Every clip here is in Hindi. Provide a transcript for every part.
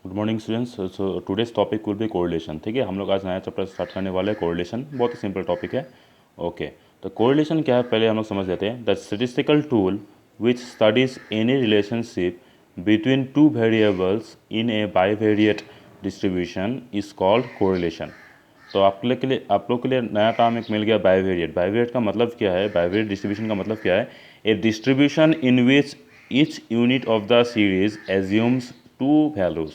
Good morning students. So today's topic will be correlation. ठीक है, हम लोग आज नया चैप्टर स्टार्ट करने वाले हैं। कोरिलेशन बहुत ही सिंपल टॉपिक है। ओके, तो कोरिलेशन क्या है पहले हम लोग समझ लेते हैं। The statistical tool which studies any relationship between two variables in A bivariate distribution is called correlation. तो आप लोग के लिए नया टर्म एक मिल गया, बाइवेरिएट। बाइवेरिएट का मतलब क्या है? बाइवेरिएट डिस्ट्रीब्यूशन का मतलब क्या है? A distribution in which each unit of the series assumes two values.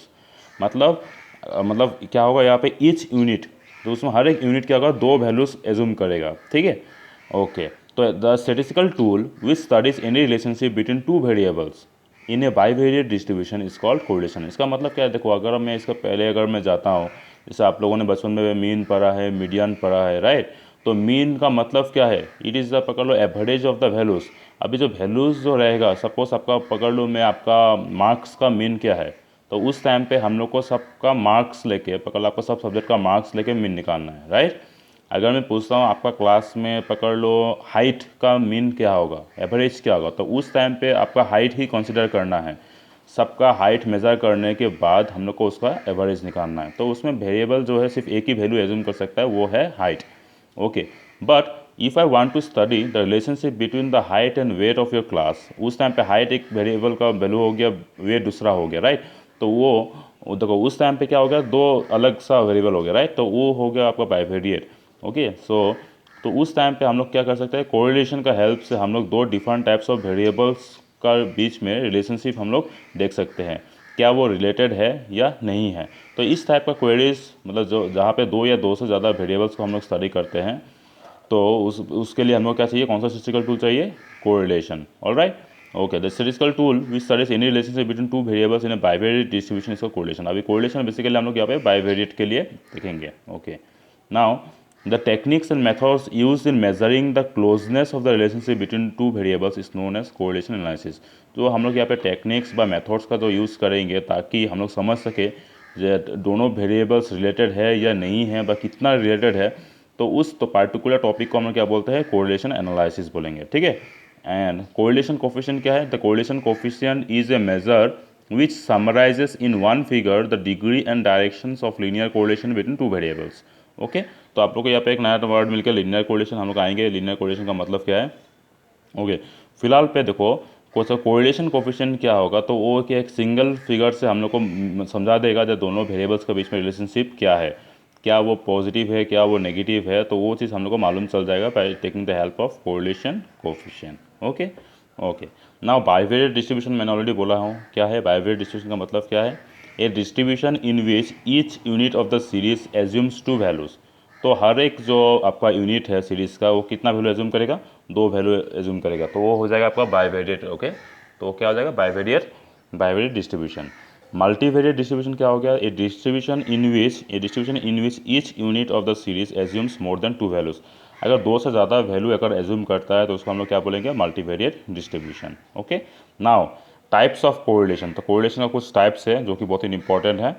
मतलब क्या होगा यहाँ पे? ईच यूनिट, तो उसमें हर एक यूनिट क्या होगा? दो वैल्यूज एज्यूम करेगा। ठीक है, ओके। तो the statistical tool which studies any relationship between two variables in A bivariate distribution is called correlation. इसका मतलब क्या है? देखो, अगर मैं इसका पहले अगर मैं जाता हूँ, जैसे आप लोगों ने बचपन में मीन पढ़ा है, मीडियन पढ़ा है, राइट? तो मीन का मतलब क्या है? इट इज़ द, पकड़ लो, एवरेज ऑफ द वैल्यूज़। अभी जो वैल्यूज़ जो रहेगा, सपोज आपका पकड़ लो, मैं आपका मार्क्स का मीन क्या है, तो उस टाइम पे हम लोग को सबका मार्क्स लेके, पकड़ लो, आपका सब सब्जेक्ट का मार्क्स लेके मीन निकालना है, राइट? अगर मैं पूछता हूँ आपका क्लास में पकड़ लो हाइट का मीन क्या होगा, एवरेज क्या होगा, तो उस टाइम पे आपका हाइट ही कंसिडर करना है। सबका हाइट मेज़र करने के बाद हम लोग को उसका एवरेज निकालना है। तो उसमें वेरिएबल जो है सिर्फ एक ही वैल्यू एज्यूम कर सकता है, वो है height. Okay, but if I want to study the relationship between the height and weight of your class, उस टाइम पे हाइट एक वेरिएबल का वैल्यू हो गया, वेट दूसरा हो गया, राइट? तो वो देखो उस टाइम पे क्या हो गया, दो अलग सा वेरिएबल हो गया, राइट? तो वो हो गया आपका बाइवेरिएट। ओके, सो तो उस टाइम पे हम लोग क्या कर सकते हैं? कोरिलेशन का हेल्प से हम लोग दो डिफरेंट टाइप्स ऑफ वेरिएबल्स का बीच में रिलेशनशिप हम लोग देख सकते हैं, क्या वो रिलेटेड है या नहीं है। तो इस टाइप का क्वेरीज, मतलब जो जहाँ पे दो या दो से ज़्यादा वेरिएबल्स को हम लोग स्टडी करते हैं, तो उसके लिए हम लोग क्या चाहिए? कौन सा स्टैटिस्टिकल टूल चाहिए? Correlation. Alright, okay. The statistical tool which studies any relationship between two variables in A bivariate distribution इसका कोरिलेशन। अभी कोरिलेशन बेसिकली हम लोग यहाँ पे बाइवेरिएट के लिए देखेंगे। Okay, now the techniques and methods used in measuring the closeness of the relationship between two variables is known as correlation analysis। जो हम लोग यहाँ पे टेक्निक्स व मेथड्स का जो यूज़ करेंगे ताकि हम लोग समझ सके जो दोनों वेरिएबल्स रिलेटेड है या नहीं है, व कितना रिलेटेड है, तो उस तो पार्टिकुलर टॉपिक को हम लोग क्या बोलते हैं? कोरिलेशन एनालिसिस बोलेंगे। ठीक है, एंड कोरिलेशन कोफिशिएंट क्या है? The correlation coefficient is a measure which summarizes in one figure the degree and directions of linear correlation between two variables। Okay, तो आप लोग को यहाँ पे एक नया वर्ड मिलकर लिनियर कोरिलेशन, हम लोग आएंगे लिनियर कोरिलेशन का मतलब क्या है। ओके, फिलहाल पे देखो कोरिलेशन कोफिशिएंट क्या होगा, तो वो कि एक सिंगल फिगर से हम लोग को समझा देगा जो दोनों वेरिएबल्स के बीच में रिलेशनशिप क्या है, क्या वो पॉजिटिव है, क्या वो नेगेटिव है, तो वो चीज़ हम लोग को मालूम चल जाएगा by taking the help of correlation coefficient. Okay, okay. Now bivariate distribution मैंने ऑलरेडी बोला हूँ क्या है। बाइवेरिएट डिस्ट्रीब्यूशन का मतलब क्या है? A distribution in which each unit of the series assumes two values. तो हर एक जो आपका यूनिट है सीरीज़ का, वो कितना वैल्यू एज्यूम करेगा? दो वैल्यू एज्यूम करेगा, तो वो हो जाएगा आपका बाइवेरिएट। ओके, तो क्या हो जाएगा? Bivariate. Bivariate distribution. Multivariate distribution क्या हो गया? A distribution in which each unit of the series assumes more than two values. अगर दो से ज़्यादा वैल्यू अगर एज्यूम करता है तो उसको हम लोग क्या बोलेंगे? Multivariate distribution. Okay, now types of correlation. तो कोरिलेशन का कुछ टाइप्स है जो कि बहुत ही इंपॉर्टेंट है।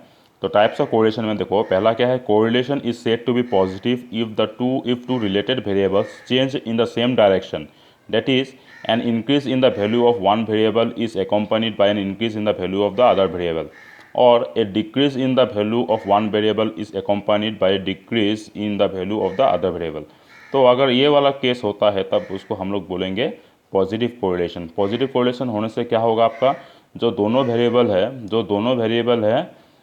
तो टाइप्स ऑफ कोरिलेशन में देखो, पहला क्या है? Correlation is said to be positive if two related variables change in the same direction, that is an increase in the value of one variable is accompanied by an increase in the value of the other variable, or a decrease in the value of one variable is accompanied by a decrease in the value of the other variable। तो अगर ये वाला केस होता है तब उसको हम लोग बोलेंगे पॉजिटिव कोरिलेशन। पॉजिटिव कोरिलेशन होने से क्या होगा? आपका जो दोनों वेरिएबल है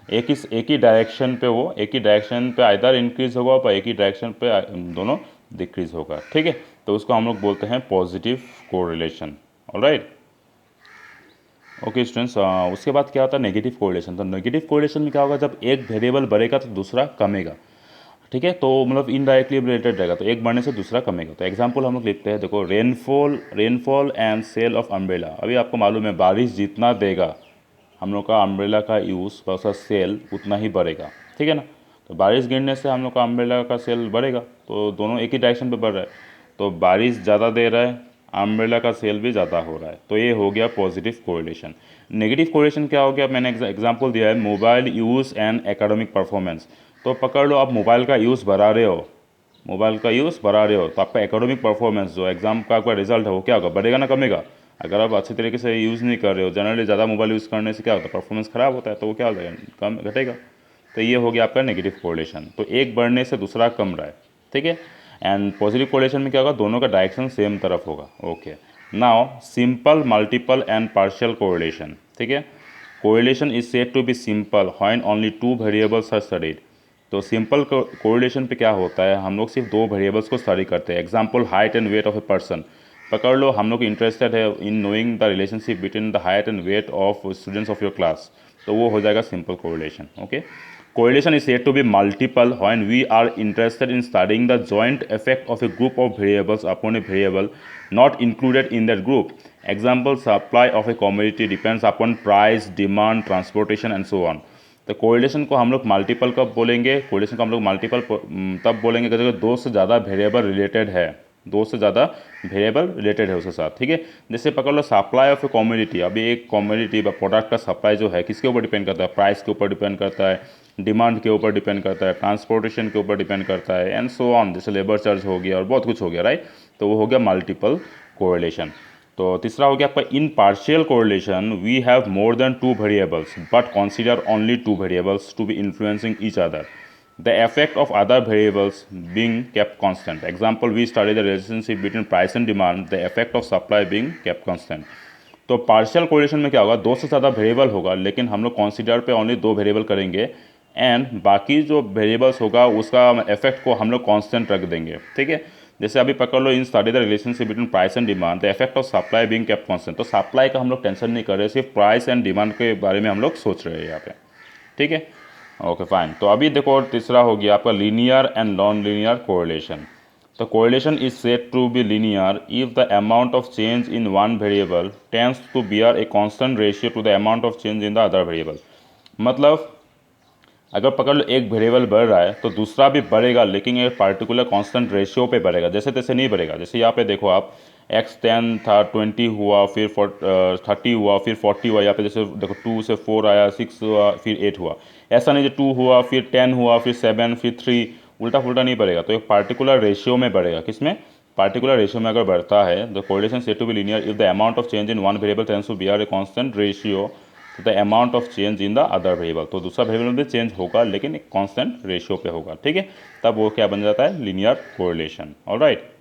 एक ही डायरेक्शन पे, वो एक ही डायरेक्शन पे आइदर इंक्रीज होगा और एक ही डायरेक्शन पे दोनों डिक्रीज होगा। ठीक है, तो उसको हम लोग बोलते हैं positive correlation. Alright, okay students. उसके बाद क्या होता है? Negative correlation. तो नेगेटिव कोरिलेशन में क्या होगा? जब एक वेरिएबल बढ़ेगा तो दूसरा कमेगा। ठीक है, तो मतलब इनडायरेक्टली रिलेटेड रहेगा, तो एक बढ़ने से दूसरा कमेगा। तो एग्जांपल हम लोग लिखते हैं, देखो, rainfall and sale of umbrella. अभी आपको मालूम है बारिश जितना देगा हम लोग का अम्ब्रेला का यूज़ उसका सेल उतना ही बढ़ेगा। ठीक है ना? तो बारिश गिरने से हम लोग का अम्ब्रेला का सेल बढ़ेगा, तो दोनों एक ही डायरेक्शन पे बढ़ रहा है। तो बारिश ज़्यादा दे रहा है, अम्ब्रेला का सेल भी ज़्यादा हो रहा है, तो ये हो गया पॉजिटिव कोरिलेशन। नेगेटिव कोरिलेशन क्या हो गया? मैंने एग्जांपल दिया है, mobile use and academic performance. तो पकड़ लो, आप मोबाइल का यूज़ बढ़ा रहे हो, तो आपका एकेडमिक परफॉर्मेंस जो एग्ज़ाम का आपका रिजल्ट है वो क्या होगा? बढ़ेगा ना कमेगा? अगर आप अच्छे तरीके से यूज़ नहीं कर रहे हो, जनरली ज़्यादा मोबाइल यूज़ करने से क्या होता है, परफॉर्मेंस ख़राब होता है, तो वो क्या हो जाएगा, कम घटेगा। तो ये हो गया आपका नेगेटिव कोरिलेशन। तो एक बढ़ने से दूसरा कम रहा है, ठीक है। एंड पॉजिटिव कोरिलेशन में क्या होगा, दोनों का डायरेक्शन सेम तरफ होगा। Okay, now simple, multiple and partial correlation, ठीक है। Correlation is said to be simple when only two variables are studied. तो सिंपल कोरिलेशन पे क्या होता है, हम लोग सिर्फ दो वेरिएबल्स को स्टडी करते हैं। Example, height and weight of a person. पकड़ लो, हम लोग इंटरेस्टेड है in knowing the relationship between the height and weight of students of your class, तो वो हो जाएगा simple correlation. Okay, correlation is said to be multiple when we are interested in studying the joint effect of a group of variables upon a variable not included in that group. Example, supply of a commodity depends upon price, demand, transportation and so on. तो कोरिलेशन को हम लोग मल्टीपल कब बोलेंगे, कोरिलेशन को हम लोग मल्टीपल तब बोलेंगे अगर दो से ज़्यादा वेरिएबल रिलेटेड है, दो से ज़्यादा वेरिएबल रिलेटेड है उसके साथ, ठीक है। जैसे पकड़ लो सप्लाई ऑफ ए कॉमोडिटी, अभी एक कॉमोडिटी व प्रोडक्ट का सप्लाई जो है किसके ऊपर डिपेंड करता है, प्राइस के ऊपर डिपेंड करता है, डिमांड के ऊपर डिपेंड करता है, ट्रांसपोर्टेशन के ऊपर डिपेंड करता है एंड सो ऑन, जैसे लेबर चार्ज हो गया और बहुत कुछ हो गया, राइट। तो वो हो गया मल्टीपल कोरिलेशन। तो तीसरा हो गया आपका in partial correlation, we have more than two variables but consider only two variables to be influencing each other, the effect of other variables being kept constant. Example, we study the relationship between price and demand, the effect of supply being kept constant. तो पार्शियल कोरिलेशन में क्या होगा, दो से ज़्यादा वेरिएबल होगा लेकिन हम लोग कंसीडर पे ओनली दो वेरिएबल करेंगे एंड बाकी जो वेरिएबल्स होगा उसका इफेक्ट को हम लोग कांस्टेंट रख देंगे, ठीक है। जैसे अभी पकड़ लो in study the relationship between price and demand, the effect of supply being kept constant. तो सप्लाई का हम लोग टेंशन नहीं कर रहे, सिर्फ प्राइस एंड डिमांड के बारे में हम लोग सोच रहे हैं यहाँ पे, ठीक है। Okay fine. तो अभी देखो तीसरा हो गया आपका linear and non linear correlation. तो correlation is said to be linear if the amount of change in one variable tends to bear a constant ratio to the amount of change in the other variable. मतलब अगर पकड़ लो एक वेरिएबल बढ़ रहा है तो दूसरा भी बढ़ेगा लेकिन एक पार्टिकुलर कांस्टेंट रेशियो पे बढ़ेगा, जैसे तैसे नहीं बढ़ेगा। जैसे यहाँ पे देखो आप x10 था, 20 हुआ, फिर 30 हुआ, फिर 40 हुआ। यहाँ पे जैसे देखो 2 से 4 आया, 6 हुआ, फिर 8 हुआ। ऐसा नहीं जो 2 हुआ फिर 10 हुआ फिर 7 फिर 3, उल्टा पुल्टा नहीं बढ़ेगा। तो एक पार्टिकुलर रेशियो में बढ़ेगा, किसमें, पार्टिकुलर रेशियो में अगर बढ़ता है the correlation said to be linear if the amount of change in one variable tends to bear a constant ratio to the amount of change in the other variable. तो दूसरा वेरिएबल में भी चेंज होगा लेकिन एक कांस्टेंट रेशियो पे होगा, ठीक है। तब वो क्या बन जाता है, लीनियर कोरिलेशन। ऑलराइट।